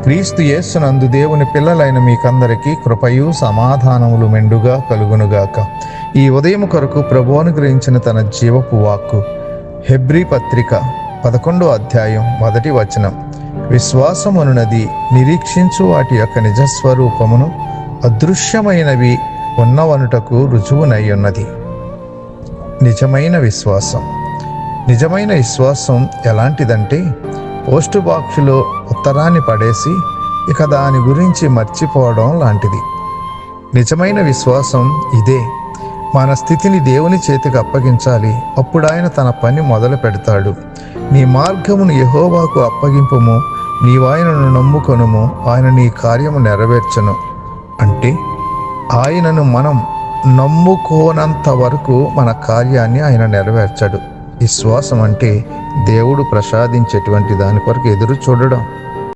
క్రీస్తు యేసునందు దేవుని పిల్లలైన మీకందరికీ కృపయు సమాధానములు మెండుగా కలుగునుగాక. ఈ ఉదయం కొరకు ప్రభువు అనుగ్రహించిన తన జీవపు వాక్కు హెబ్రీ పత్రిక 11వ అధ్యాయం 1వ వచనం. విశ్వాసమనున్నది నిరీక్షించు వాటి యొక్క నిజస్వరూపమును అదృశ్యమైనవి ఉన్నవనుటకు రుజువునై ఉన్నది. నిజమైన విశ్వాసం ఎలాంటిదంటే, పోస్టు బాక్సులో ఉత్తరాన్ని పడేసి ఇక దాని గురించి మర్చిపోవడం లాంటిది. నిజమైన విశ్వాసం ఇదే. మన స్థితిని దేవుని చేతికి అప్పగించాలి. అప్పుడు ఆయన తన పని మొదలు పెడతాడు. నీ మార్గమును యెహోవాకు అప్పగింపుము, నీవాయనను నమ్ముకొనుము, ఆయన నీ కార్యము నెరవేర్చును. అంటే ఆయనను మనం నమ్ముకోనంత వరకు మన కార్యాన్ని ఆయన నెరవేర్చడు. విశ్వాసం అంటే దేవుడు ప్రసాదించేటువంటి దాని కొరకు ఎదురు చూడడం.